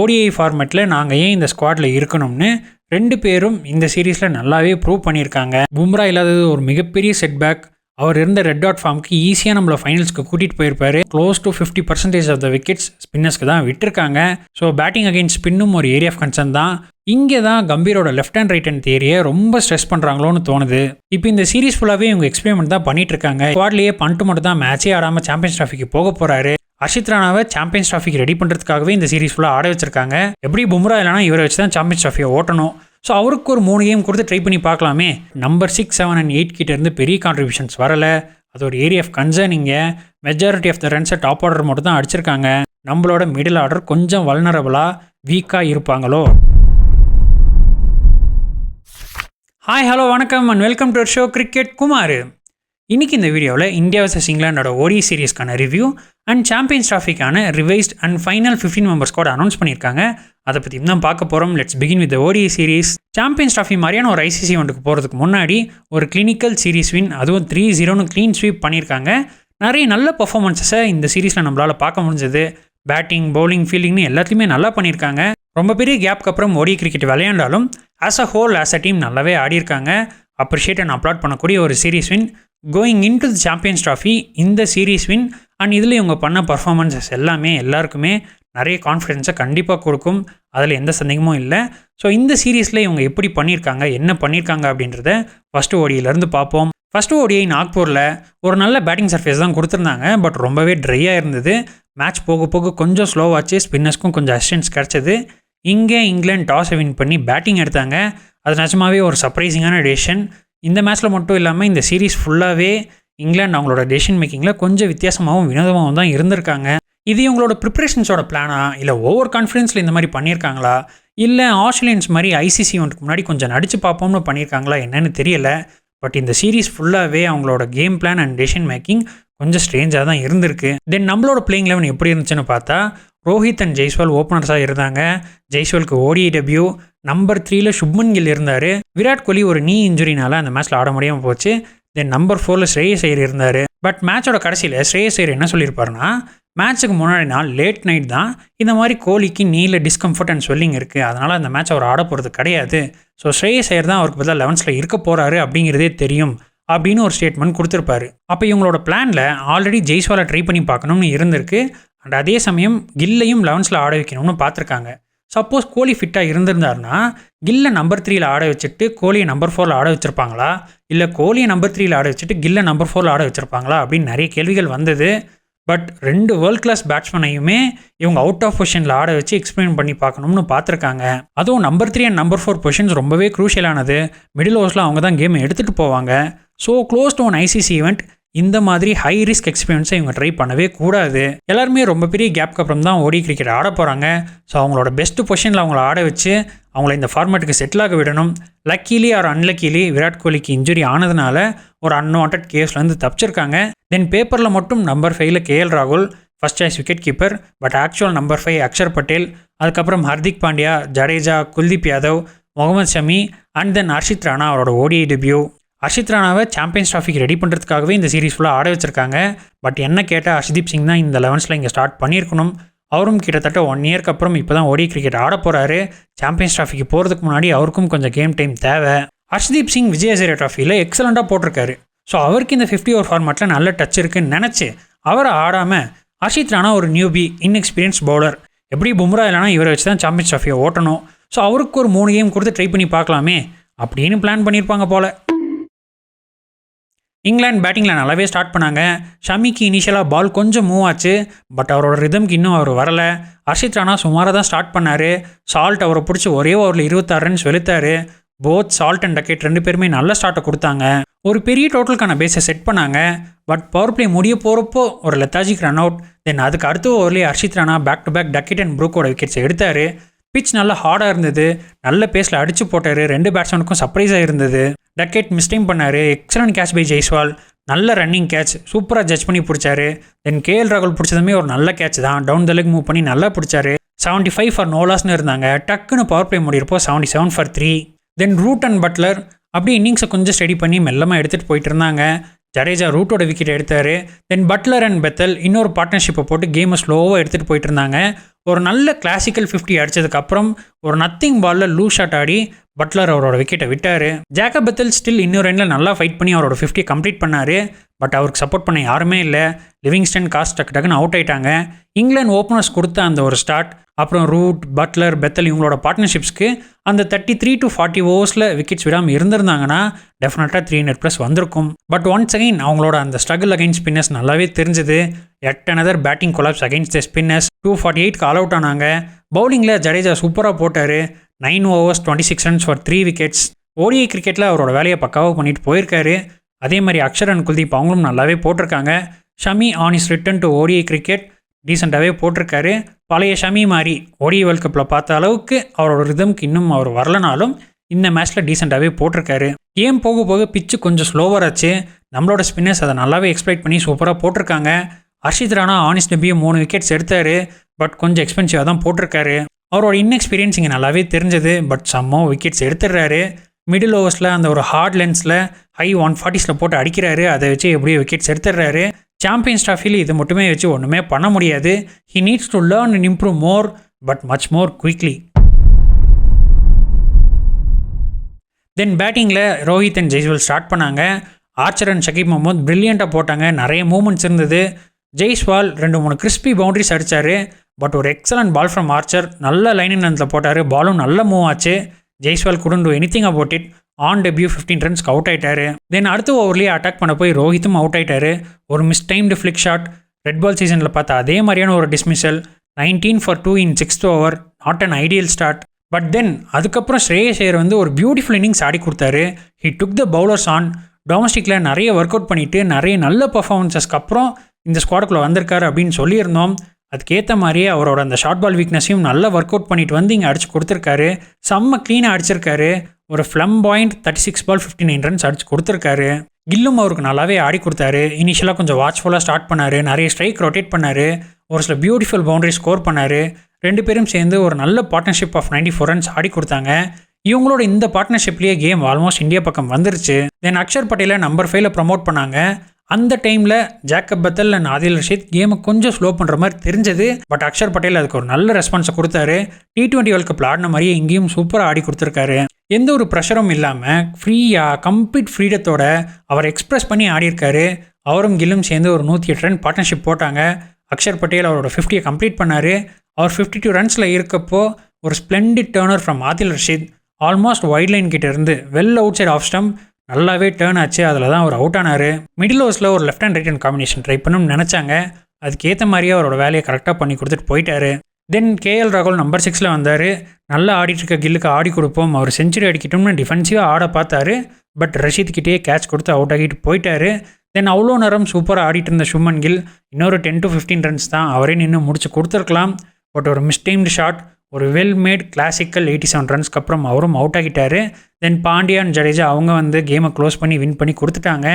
ODI ஃபார்மேட்டில் நாங்கள் ஏன் இந்த ஸ்குவாடில் இருக்கணும்னு ரெண்டு பேரும் இந்த சீரீஸில் நல்லாவே ப்ரூவ் பண்ணியிருக்காங்க. பும்ரா இல்லாதது ஒரு மிகப்பெரிய செட்பேக். அவர் இருந்த ரெட் டாட் ஃபார்முக்கு ஈஸியாக நம்மளை ஃபைனல்ஸ்க்கு கூட்டிகிட்டு போயிருப்பாரு. Close to 50% of the wickets ஸ்பின்னர்ஸ்க்கு தான் விட்டுருக்காங்க. ஸோ பேட்டிங் அகெயின்ஸ்ட் ஸ்பின்னும் ஒரு ஏரியா ஆஃப் கன்சர்ன் தான். இங்கே தான் கம்பீரோட லெஃப்ட் ஹேண்ட் ரைட் ஹேண்ட் தியரியை ரொம்ப ஸ்ட்ரெஸ் பண்ணுறாங்களோன்னு தோணுது. இப்போ இந்த சீரீஸ் ஃபுல்லாகவே இவங்க எக்ஸ்பெரிமெண்ட் தான் பண்ணிட்டு இருக்காங்க. ஸ்குவாட்லேயே பண்ட்டு மட்டும் தான் மேட்சே ஆடாமல் சாம்பியன்ஸ் ட்ராஃபிக்கு போக போகிறாரு. ஹர்ஷித் ராணாவை சாம்பியன்ஸ் ட்ராஃபிக்கு ரெடி பண்ணுறதுக்காகவே இந்த சீரீஸ் ஃபுல்லாக ஆட வச்சிருக்காங்க. எப்படி பும்ரா இல்லைனா இவரை வச்சு தான் சாம்பியன்ஸ் ட்ராஃபியை ஓட்டணும். ஸோ அவருக்கு ஒரு 3 கேம் கொடுத்து ட்ரை பண்ணி பார்க்கலாமே. நம்பர் 6, 7 and 8 கிட்டேருந்து பெரிய கான்ட்ரிபியூஷன்ஸ் வரலை. அது ஒரு ஏரியா ஆஃப் கன்சர்ன். இங்கே மெஜாரிட்டி ஆஃப் த ரன்ஸை டாப் ஆர்டர் மட்டும் தான் அடிச்சிருக்காங்க. நம்மளோட மிடில் ஆர்டர் கொஞ்சம் வல்னரபிளாக வீக்காக இருப்பாங்களோ. ஹாய் ஹலோ வணக்கம் and welcome to show cricket Kumar. இன்றைக்கி இந்த வீடியோவில் இந்தியா vs இங்கிலாண்டோட ஓடிஐ சீரீஸ்க்கான ரிவ்யூ அண்ட் சாம்பியன்ஸ் ட்ராஃபிக்கான revised and final 15 members squad announce பண்ணியிருக்காங்க. அதை பற்றி தான் பார்க்க போகிறோம். Let's begin with ODI series. Champions trophy மாதிரியான ஒரு ஐசிசி ஈவெண்ட்டுக்கு போகிறதுக்கு முன்னாடி ஒரு கிளினிக்கல் சீரீஸ் வின், அதுவும் 3-0 க்ளீன் ஸ்வீப் பண்ணியிருக்காங்க. நிறைய நல்ல பர்ஃபார்மன்ஸஸை இந்த சீரீஸில் நம்மளால் பார்க்க முடிஞ்சது. பேட்டிங், பவுலிங், ஃபீல்டிங்னு எல்லாத்தையுமே நல்லா பண்ணியிருக்காங்க. ரொம்ப பெரிய கேப்க்கு அப்புறம் ஓடிஐ கிரிக்கெட் விளையாண்டாலும் as a whole as a team நல்லாவே ஆடியிருக்காங்க. அப்ரிஷியேட் அண்ட் அப்ளாட் பண்ணக்கூடிய ஒரு series win. Going in to the champions trophy இந்த சீரீஸ் வின் அண்ட் இதில் இவங்க பண்ண பர்ஃபார்மன்ஸஸ் எல்லாமே எல்லாருக்குமே நிறைய கான்ஃபிடென்ஸை கண்டிப்பாக கொடுக்கும். அதில் எந்த சந்தேகமும் இல்லை. ஸோ இந்த சீரீஸில் இவங்க எப்படி பண்ணியிருக்காங்க, என்ன பண்ணியிருக்காங்க அப்படின்றத ஃபஸ்ட்டு ஓடியிலேருந்து பார்ப்போம். ஃபஸ்ட்டு ஓடிஐ நாக்பூரில் ஒரு நல்ல பேட்டிங் சர்ஃபேஸ் தான் கொடுத்துருந்தாங்க. பட் ரொம்பவே ட்ரையாக இருந்தது. மேட்ச் போக போக கொஞ்சம் ஸ்லோவாச்சு. ஸ்பின்னர்ஸ்க்கும் கொஞ்சம் அசிஸ்டன்ஸ் கிடச்சிது. இங்கே இங்கிலாந்து டாஸை வின் பண்ணி பேட்டிங் எடுத்தாங்க. அது நிஜமாவே ஒரு சர்ப்ரைசிங்கான டெசிஷன். இந்த மேட்ச்சில் மட்டும் இல்லாமல் இந்த சீரீஸ் ஃபுல்லாகவே இங்கிலாந்து அவங்களோட டெசிஷன் மேக்கிங்கில் கொஞ்சம் வித்தியாசமாகவும் வினோதமாகவும் தான் இருந்திருக்காங்க. இது இவங்களோட ப்ரிப்பரேஷன்ஸோட பிளானா, இல்லை ஓவர் கான்ஃபிடென்ஸில் இந்த மாதிரி பண்ணியிருக்காங்களா, இல்லை ஆஸ்திரேலியன்ஸ் மாதிரி ஐசிசி ஈவெண்ட்டுக்கு முன்னாடி கொஞ்சம் நடிச்சு பார்ப்போம்னு பண்ணியிருக்காங்களா என்னன்னு தெரியல. பட் இந்த சீரீஸ் ஃபுல்லாகவே அவங்களோட game plan and decision making கொஞ்சம் ஸ்ட்ரேஞ்சாக தான் இருந்திருக்கு. தென் நம்மளோட பிளேயிங் லெவன் எப்படி இருந்துச்சுன்னு பார்த்தா ரோஹித் அண்ட் ஜெய்ஸ்வால் ஓப்பனர்ஸாக இருந்தாங்க. ஜெய்ஸ்வாலுக்கு ODI debut. Number 3 Shubman Gill இருந்தார். விராட் கோலி ஒரு நீ இன்ஜுரினால அந்த மேட்ச்சில் ஆட முடியாமல் போச்சு. தென் நம்பர் 4 ஸ்ரேயஸ் ஐயர் இருந்தார். பட் மேட்சோட கடைசியில் ஸ்ரேயஸ் ஐயர் என்ன சொல்லியிருப்பாருன்னா, மேட்ச்சுக்கு முன்னாடி நாள் லேட் நைட் தான் இந்த மாதிரி கோலிக்கு நீல டிஸ்கம்ஃபர்ட் அண்ட் ஸ்வெல்லிங் இருக்குது, அதனால் அந்த மேட்ச் அவர் ஆட போகிறது கிடையாது. ஸோ ஸ்ரேயஸ் ஐயர் தான் அவருக்கு பதிலாக 11ல் இருக்க போகிறாரு அப்படிங்கிறதே தெரியும் அப்படின்னு ஒரு ஸ்டேட்மெண்ட் கொடுத்துருப்பாரு. அப்போ இவங்களோட பிளானில் ஆல்ரெடி ஜெய்ஸ்வாலை ட்ரை பண்ணி பார்க்கணும்னு இருந்திருக்கு. அண்ட் அதே சமயம் கில்லையும் 11ல் ஆட வைக்கணும்னு பார்த்துருக்காங்க. சப்போஸ் கோலி ஃபிட்டாக இருந்திருந்தாருன்னா கில்லை நம்பர் 3ல் ஆட வச்சுட்டு கோலியை நம்பர் 4ல் ஆட வச்சுருப்பாங்களா, இல்லை கோலியை நம்பர் 3ல் ஆட வச்சுட்டு கில்லை நம்பர் 4ல் ஆட வச்சுருப்பாங்களா அப்படின்னு நிறைய கேள்விகள் வந்தது. பட் 2 வேர்ல்ட் கிளாஸ் பேட்ஸ்மேனையுமே இவங்க அவுட் ஆஃப் பொசிஷனில் ஆட வச்சு எக்ஸ்பிளைன் பண்ணி பார்க்கணும்னு பார்த்துருக்காங்க. அதுவும் நம்பர் 3 அண்ட் நம்பர் 4 பொசிஷன்ஸ் ரொம்பவே க்ரூஷியலானது. மிடில் ஓவர்ஸில் அவங்க தான் கேமை எடுத்துகிட்டு போவாங்க. So close to one ICC event இந்த மாதிரி ஹை ரிஸ்க் எக்ஸ்பீரியன்ஸை இவங்க ட்ரை பண்ணவே கூடாது. எல்லாருமே ரொம்ப பெரிய கேப்க்கு அப்புறம் தான் ஓடி கிரிக்கெட் ஆட போகிறாங்க. ஸோ அவங்களோட பெஸ்ட் பொசிஷனில் அவங்கள ஆட வச்சு அவங்கள இந்த ஃபார்மேட்டுக்கு செட்டில் ஆக விடணும். லக்கிலி ஆர் அன்லக்கிலி விராட் கோலிக்கு இன்ஜுரி ஆனதுனால ஒரு அன்வான்ட் கேஸ்லேருந்து தப்பிச்சிருக்காங்க. தென் பேப்பரில் மட்டும் நம்பர் 5ல் கேஎல் ராகுல் first choice wicket keeper. But actual number 5 Axar Patel, அதுக்கப்புறம் ஹர்திக் பாண்டியா, ஜடேஜா, குல்தீப் யாதவ், முகமது ஷமி அண்ட் தென் ஹர்ஷித் ராணா அவரோட ஓடிஐ டெபியூ. ஹர்ஷித் ராணாவை சாம்பியன்ஸ் ட்ராஃபிக்கு ரெடி பண்ணுறதுக்காகவே இந்த சீரீஸ் ஃபுல்லாக ஆட வச்சிருக்காங்க. பட் என்ன கேட்டால் ஹர்ஷ்தீப் சிங் தான் இந்த 11ல் இங்கே ஸ்டார்ட் பண்ணியிருக்கணும். அவரும் கிட்டத்தட்ட 1 இயர்க்கு அப்புறம் இப்போ தான் ஓடி கிரிக்கெட் ஆட போகிறாரு. சாம்பியன்ஸ் ட்ராஃபிக்கு போகிறதுக்கு முன்னாடி அவருக்கும் கொஞ்சம் கேம் டைம் தேவை. ஹர்ஷ்தீப் சிங் விஜயசேர ட்ராஃபியில் எக்ஸலண்ட்டாக போட்டிருக்காரு. ஸோ அவருக்கு இந்த 50 ஓவர் ஃபார்மேட்டில் நல்ல டச் இருக்குன்னு நினச்சி அவரை ஆடாமல் ஹர்ஷித் ராணா ஒரு நியூபி இன்எக்ஸ்பீரியன்ஸ் பவுலர், எப்படி பும்ரா இல்லைனா இவரை வச்சு தான் சாம்பியன்ஸ் ட்ராஃபியை ஓட்டணும். ஸோ அவருக்கு ஒரு 3 கேம் கொடுத்து ட்ரை பண்ணி பார்க்கலாமே அப்படின்னு பிளான் பண்ணியிருப்பாங்க போல். இங்கிலாந்து பேட்டிங்கில் நல்லாவே ஸ்டார்ட் பண்ணாங்க. ஷமிக்கு இனிஷியலாக பால் கொஞ்சம் மூவ் ஆச்சு. பட் அவரோட ரிதம்க்கு இன்னும் அவர் வரலை. ஹர்ஷித் ராணா சுமாராக தான் ஸ்டார்ட் பண்ணார். சால்ட் அவரை பிடிச்சி ஒரே ஓவரில் 26 ரன்ஸ் வெளுத்தார். போத் சால்ட் அண்ட் டக்கெட் 2 பேருமே நல்ல ஸ்டார்ட்டை கொடுத்தாங்க. ஒரு பெரிய டோட்டலுக்கான பேஸை செட் பண்ணாங்க. பட் பவர் பிளே முடிய போகிறப்போ ஒரு லெத்தாஜிக் ரன் அவுட். தென் அதுக்கு அடுத்த ஓவர்லேயே Harshit Rana back to back Duckett and ப்ரூக்கோட விக்கெட்ஸ் எடுத்தார். பிச் நல்லா ஹார்டாக இருந்தது. நல்ல பேஸில் அடித்து போட்டார். 2 பேட்ஸ்மேனுக்கும் சர்ப்ரைஸாக இருந்தது. டக்கெட் மிஸ்டைம் பண்ணார். Excellent catch by Jaiswal. நல்ல ரன்னிங் கேட்ச், சூப்பராக ஜட்ஜ் பண்ணி பிடிச்சாரு. தென் கேஎல் ராகுல் பிடிச்சதுமே ஒரு நல்ல கேட்ச் தான். டவுன் த லெக் மூவ் பண்ணி நல்லா பிடிச்சாரு. 75 ஃபார் நோ லாஸ்னு இருந்தாங்க. டக்குன்னு பவர் பிளே முடியிருப்போ 77 for 3. Then Root and Buttler அப்படியே இன்னிங்ஸை கொஞ்சம் ஸ்டடி பண்ணி மெல்லமாக எடுத்துகிட்டு போயிட்டு இருந்தாங்க. ஜடேஜா ரூட்டோட விக்கெட் எடுத்தார். தென் பட்லர் அண்ட் பெத்தல் இன்னொரு பார்ட்னர்ஷிப்பை போட்டு கேமை ஸ்லோவாக எடுத்துகிட்டு போயிட்டு இருந்தாங்க. ஒரு நல்ல கிளாசிக்கல் 50 அடிச்சதுக்கப்புறம் ஒரு நத்திங் பாலில் லூஸ் ஷாட் ஆடி பட்லர் அவரோட விக்கெட்டை விட்டார். ஜேக்கப் பெத்தல் ஸ்டில் இன்னொரு எண்டில் நல்லா ஃபைட் பண்ணி அவரோட 50 கம்ப்ளீட் பண்ணார். பட் அவருக்கு சப்போர்ட் பண்ண யாருமே இல்லை. லிவிங்ஸ்டன் காஸ் டக்குன்னு அவுட் ஆயிட்டாங்க. இங்கிலாந்து ஓப்பனர்ஸ் கொடுத்த அந்த ஒரு ஸ்டார்ட், அப்புறம் ரூட், பட்லர், பெத்தல் இவங்களோட பார்ட்னர்ஷிப்ஸ்க்கு அந்த 33 to 40 ஓவர்ஸில் விக்கெட்ஸ் விடாமல் இருந்திருந்தாங்கன்னா டெஃபினட்டாக 300+ வந்திருக்கும். பட் ஒன்ஸ் அகைன் அவங்களோட அந்த ஸ்ட்ரகிள் அகைன்ஸ்ட் ஸ்பின்னர்ஸ் நல்லாவே தெரிஞ்சது. Yet another batting collapse against the spinners. 248க்கு ஆல் அவுட் ஆனாங்க. பவுலிங்கில் ஜடேஜா சூப்பராக போட்டார். 9 overs 26 runs for 3 wickets. ODI கிரிக்கெட்டில் அவரோட வேலையை பக்காவாக பண்ணிட்டு போயிருக்காரு. அதே மாதிரி அக்ஷர் அண்ட் குல்தீப் அவங்களும் நல்லாவே போட்டிருக்காங்க. Shami on his return to ODI cricket டீசெண்டாகவே போட்டிருக்காரு. பழைய ஷமி மாதிரி ஓடிஐ வேர்ல்ட் கப்பில் பார்த்த அளவுக்கு அவரோட ரிதம்க்கு இன்னும் அவர் வரலனாலும் இந்த மேட்ச்சில் டீசெண்டாகவே போட்டிருக்காரு. கேம் போக போக பிச்சு கொஞ்சம் ஸ்லோவர் ஆச்சு. நம்மளோட ஸ்பின்னர்ஸ் அதை நல்லாவே எக்ஸ்ப்ளைட் பண்ணி சூப்பராக போட்டிருக்காங்க. ஹர்ஷித் ராணா ஆனிஸ் நபியை 3 விக்கெட்ஸ் எடுத்தார். பட் கொஞ்சம் எக்ஸ்பென்சிவாக தான் போட்டிருக்காரு. அவரோட இன்எக்ஸ்பீரியன்ஸ் இங்கே நல்லாவே தெரிஞ்சது. பட் சம்மோ விக்கெட்ஸ் எடுத்துடுறாரு. மிடில் ஓவர்ஸில் அந்த ஒரு ஹார்ட் லென்ஸில் ஹை 140s போட்டு அடிக்கிறாரு. அதை வச்சு எப்படியோ விக்கெட்ஸ் எடுத்துடுறாரு. சாம்பியன்ஸ் ட்ராஃபியில் இது மட்டுமே வச்சு ஒன்றுமே பண்ண முடியாது. He needs to learn and improve more, but much more quickly. Then பேட்டிங்கில் ரோஹித் அண்ட் ஜெய்ஸ்வால் ஸ்டார்ட் பண்ணாங்க. ஆர்ச்சர் அண்ட் ஷகீப் முகமது பிரில்லியண்ட்டாக போட்டாங்க. நிறைய மூமெண்ட்ஸ் இருந்தது. ஜெய்ஸ்வால் 2-3 கிறிஸ்பி பவுண்டரிஸ் அடித்தார். பட் ஒரு எக்ஸலண்ட் பால் ஃப்ரம் ஆர்ச்சர். நல்ல லைன் இன் லென்த்தில் போட்டார். பாலும் நல்ல மூவ் ஆச்சு. ஜெய்ஸ்வால் couldn't do anything about it. On debut 15 ரன்ஸ்க்கு அவுட் ஆயிட்டாரு. தென் அடுத்த ஓவர்லேயே அட்டாக் பண்ண போய் ரோஹித்தும் அவுட் ஆயிட்டாரு. ஒரு mistimed flick shot. Red ball சீசனில் பார்த்தா அதே மாதிரியான ஒரு dismissal. 19 for 2 in 6th over. Not an ideal start. But then அதுக்கப்புறம் ஸ்ரேயஸ் ஐயர் வந்து ஒரு பியூட்டிஃபுல் இன்னிங்ஸ் ஆடி கொடுத்தாரு. He took the bowlers on. டொமஸ்டிக்கில் நிறைய ஒர்க் அவுட் பண்ணிவிட்டு நிறைய நல்ல பர்ஃபார்மன்ஸஸ்க்கு அப்புறம் இந்த ஸ்குவாடுக்குள்ளே வந்திருக்காரு அப்படின்னு சொல்லியிருந்தோம். அதுக்கேற்ற மாதிரியே அவரோட அந்த ஷார்ட் பால் வீக்னஸையும் நல்லா ஒர்க் அவுட் பண்ணிட்டு வந்து இங்கே அடிச்சு கொடுத்துருக்காரு. செம்ம க்ளீனாக அடிச்சிருக்காரு. ஒரு ஃப்ளம்பாயிண்ட் 36 ball 59 runs அடிச்சு கொடுத்துருக்காரு. கில்லும் அவருக்கு நல்லாவே ஆடி கொடுத்தாரு. இனிஷியலாக கொஞ்சம் வாட்ச்ஃபுல்லாக ஸ்டார்ட் பண்ணார். நிறைய ஸ்ட்ரைக் ரொட்டேட் பண்ணார். ஒரு சில பியூட்டிஃபுல் பவுண்டரி ஸ்கோர் பண்ணார். 2 பேரும் சேர்ந்து ஒரு நல்ல பார்ட்னர்ஷிப் ஆஃப் 94 runs ஆடி கொடுத்தாங்க. இவங்களோட இந்த பார்ட்னர்ஷிப்லேயே கேம் ஆல்மோஸ்ட் இந்தியா பக்கம் வந்துருச்சு. தென் அக்ஷர் பட்டேலை நம்பர் 5ல ப்ரமோட் பண்ணாங்க. அந்த டைமில் Jacob Bethell and Adil Rashid கேமை கொஞ்சம் ஸ்லோ பண்ணுற மாதிரி தெரிஞ்சது. பட் அக்ஷர் பட்டேல் அதுக்கு ஒரு நல்ல ரெஸ்பான்ஸை கொடுத்தாரு. T20 வேர்ல்ட் கப்பில் ஆடின மாதிரியே இங்கேயும் சூப்பராக ஆடி கொடுத்துருக்காரு. எந்த ஒரு ப்ரெஷரும் இல்லாமல் ஃப்ரீயாக கம்ப்ளீட் ஃப்ரீடத்தோட அவர் எக்ஸ்ப்ரெஸ் பண்ணி ஆடிருக்காரு. அவரும் கில்லும் சேர்ந்து ஒரு 108 ரன் பார்ட்னர்ஷிப் போட்டாங்க. அக்ஷர் பட்டேல் அவரோட 50 கம்ப்ளீட் பண்ணார். அவர் 52 ரன்ஸில் இருக்கப்போ ஒரு splendid turner from Adil Rashid almost wide line கிட்ட இருந்து well outside off stump நல்லாவே டேர்ன் ஆச்சு. அதில் தான் அவர் அவுட் ஆனார். மிடில் ஓவர்ஸில் ஒரு left and right hand combination try பண்ணணும்னு நினச்சாங்க. அதுக்கேற்ற மாதிரியே அவரோட வேலையை கரெக்டாக பண்ணி கொடுத்துட்டு போயிட்டாரு. தென் KL ராகுல் நம்பர் 6ல் வந்தார். நல்லா ஆடிட்டு இருக்க கில்லுக்கு ஆடி கொடுப்போம், அவர் செஞ்சுரி அடிக்கட்டும்னு டிஃபென்சிவாக ஆட பார்த்தாரு. பட் ரஷீத்கிட்டே கேட்ச் கொடுத்து அவுட் ஆகிட்டு போயிட்டாரு. தென் அவ்வளோ நேரம் சூப்பராக ஆடிட்டு இருந்த சுமன் கில் இன்னொரு 10 to 15 ரன்ஸ் தான் அவரே நின்று முடிச்சு கொடுத்துருக்கலாம். பட் ஒரு மிஸ்டைம்டு ஷாட், ஒரு வெல் மேட் கிளாசிக்கல் 87 ரன்ஸ்க்கு அப்புறம் அவரும் அவுட் ஆகிட்டார். தென் பாண்டியா அண்ட் ஜடேஜா அவங்க வந்து கேமை க்ளோஸ் பண்ணி வின் பண்ணி கொடுத்துட்டாங்க.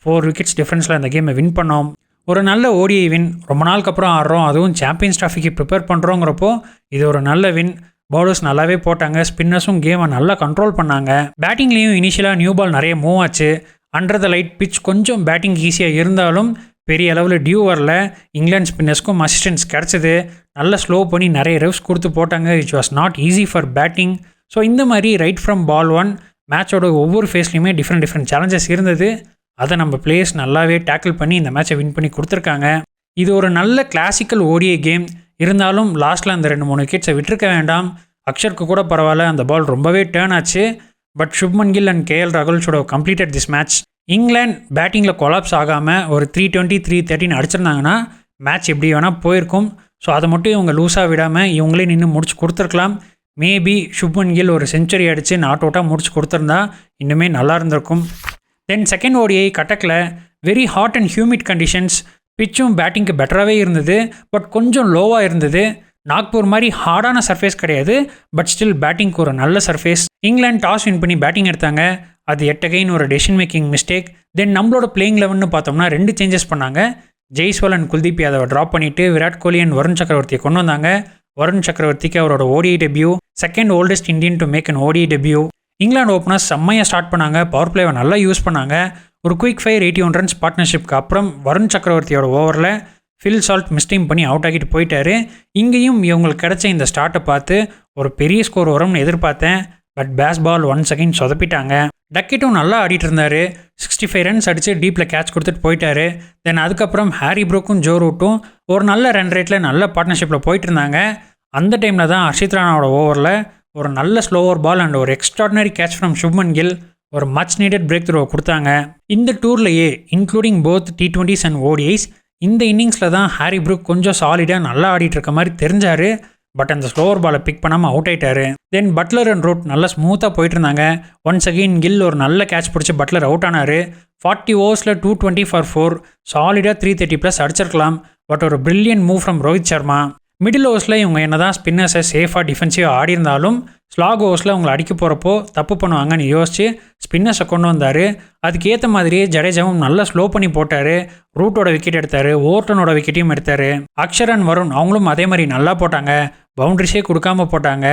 4 wickets டிஃப்ரென்ஸில் அந்த கேமை வின் பண்ணோம். ஒரு நல்ல ஓடிஐ வின். ரொம்ப நாளுக்கு அப்புறம் ஆடுறோம், அதுவும் சாம்பியன்ஸ் ட்ராஃபிக்கு ப்ரிப்பேர் பண்ணுறோங்கிறப்போ இது ஒரு நல்ல வின். பவுலர்ஸ் நல்லாவே போட்டாங்க. ஸ்பின்னர்ஸும் கேமை நல்லா கண்ட்ரோல் பண்ணாங்க. பேட்டிங்லேயும் இனிஷியலாக நியூ பால் நிறைய மூவ் ஆச்சு. அண்டர் த லைட் பிச் கொஞ்சம் பேட்டிங் ஈஸியாக இருந்தாலும் பெரிய அளவில் டியூ வரல. இங்கிலாந்து ஸ்பின்னர்ஸ்க்கும் அசிஸ்டன்ஸ் கிடச்சிது. நல்லா ஸ்லோ பண்ணி நிறைய ரெவ்ஸ் கொடுத்து போட்டாங்க. It was not easy for batting. So இந்த மாதிரி ரைட் ஃப்ரம் ball 1 மேட்சோட ஒவ்வொரு ஃபேஸ்லையுமே டிஃப்ரெண்ட் சேலஞ்சஸ் இருந்தது. அதை நம்ம பிளேயர்ஸ் நல்லாவே டேக்கிள் பண்ணி இந்த மேட்சை வின் பண்ணி கொடுத்துருக்காங்க. இது ஒரு நல்ல கிளாசிக்கல் ஓடிஐ கேம். இருந்தாலும் லாஸ்ட்டில் அந்த 2-3 விக்கெட்ஸை விட்டுருக்க வேண்டாம். அக்ஷருக்கு கூட பரவாயில்ல, அந்த பால் ரொம்பவே டேர்ன் ஆச்சு. But Shubman Gill and KL ராகுல் should have completed this match. England பேட்டிங்கில் கொலாப்ஸ் ஆகாமல் ஒரு 320, 313 அடிச்சிருந்தாங்கன்னா மேட்ச் எப்படி வேணால் போயிருக்கும். ஸோ அதை மட்டும் இவங்க லூஸாக விடாமல் இவங்களே நின்று முடிச்சு கொடுத்துருக்கலாம். மேபி சுப்மன் கில் ஒரு செஞ்சுரி அடித்து நாட் அவுட்டாக முடிச்சு கொடுத்துருந்தா இன்னுமே நல்லா இருந்திருக்கும். தென் செகண்ட் ஓடிஐ கட்டக்கில் very hot and humid conditions. பிச்சும் பேட்டிங்க்கு பெட்டராகவே இருந்தது, பட் கொஞ்சம் லோவாக இருந்தது. நாக்பூர் மாதிரி ஹார்டான சர்ஃபேஸ் கிடையாது, பட் ஸ்டில் பேட்டிங்க்கு ஒரு நல்ல சர்ஃபேஸ். இங்கிலாந்து டாஸ் வின் பண்ணி பேட்டிங் எடுத்தாங்க. அது எட்டகைன் ஒரு டெசிஷன் மேக்கிங் மிஸ்டேக். தென் நம்மளோட பிளேயிங் 11 பார்த்தோம்னா 2 சேஞ்சஸ் பண்ணாங்க. ஜெய்ஸ்வால் அண்ட் குல்தீப் யாதவை ட்ராப் பண்ணிவிட்டு விராட் கோலி அண்ட் வருண் சக்கரவர்த்தியை கொண்டு வந்தாங்க. வருண் சக்கரவர்த்திக்கு அவரோட ODI debut, second oldest Indian to make an ODI debut. இங்கிலாந்து ஓப்பனர்ஸ் செம்மையாக ஸ்டார்ட் பண்ணாங்க. பவர் பிளேவை நல்லா யூஸ் பண்ணாங்க. ஒரு குயிக் ஃபயர் 81 ரன்ஸ் பார்ட்னர்ஷிப்க்கு அப்புறம் வருண் சக்கரவர்த்தியோட ஓவரில் ஃபில் சால்ட் மிஸ்டீம் பண்ணி அவுட் ஆகிட்டு போயிட்டாரு. இங்கேயும் இவங்களுக்கு கிடைச்ச இந்த ஸ்டார்ட்டை பார்த்து ஒரு பெரிய ஸ்கோர் வரும்னு எதிர்பார்த்தேன். பட் பேஸ்பால் ஒன்ஸ் அகைன் சொதப்பிட்டாங்க. டக்கெட்டும் நல்லா ஆடிட்டு இருந்தார். 65 ரன்ஸ் அடித்து டீப்பில் கேட்ச் கொடுத்துட்டு போயிட்டாரு. தென் அதுக்கப்புறம் ஹாரி ப்ரூக்கும் ஜோ ரூட்டும் ஒரு நல்ல ரன் ரேட்டில் நல்ல பார்ட்னர்ஷிப்பில் போயிட்டு இருந்தாங்க. அந்த டைமில் தான் ஹர்ஷித் ராணாவோட ஓவரில் ஒரு நல்ல ஸ்லோவர் பால் அண்ட் ஒரு extraordinary catch from Shubman Gill ஒரு மச் நீடட் பிரேக் த்ரூவை கொடுத்தாங்க. இந்த டூர்லேயே including both T20s and ODIs இந்த இன்னிங்ஸில் தான் ஹாரி ப்ரூக் கொஞ்சம் சாலிடாக நல்லா ஆடிட்டு இருக்க மாதிரி தெரிஞ்சார். பட் அந்த ஸ்லோவர் பாலை பிக் பண்ணாமல் அவுட் ஆகிட்டாரு. தென் பட்லர் அண்ட் ரூட் நல்லா ஸ்மூத்தாக போயிட்டு இருந்தாங்க. ஒன்ஸ் அகெயின் கில் ஒரு நல்ல கேட்ச் பிடிச்சி பட்லர் அவுட் ஆனார். 40 ஓவர்ஸில் 220 for 4 சாலிடாக 330+ அடிச்சிருக்கலாம். பட் ஒரு brilliant move from Rohit Sharma. Middle ஓவர்ஸில் இவங்க என்ன தான் ஸ்பின்னர்ஸை சேஃபாக டிஃபென்சிவாக ஆடி இருந்தாலும் ஸ்லாக் ஓவர்ஸில் அவங்களை அடிக்க போகிறப்போ தப்பு பண்ணுவாங்கன்னு யோசிச்சு ஸ்பின்னர்ஸை கொண்டு வந்தார். அதுக்கேற்ற மாதிரியே ஜடேஜாவும் நல்லா ஸ்லோ பண்ணி போட்டார். ரூட்டோட விக்கெட் எடுத்தார், ஓவர்டனோட விக்கெட்டையும் எடுத்தார். அக்ஷர் அண்ட் வருண் அவங்களும் அதே மாதிரி நல்லா போட்டாங்க, பவுண்ட்ரிஸே கொடுக்காம போட்டாங்க.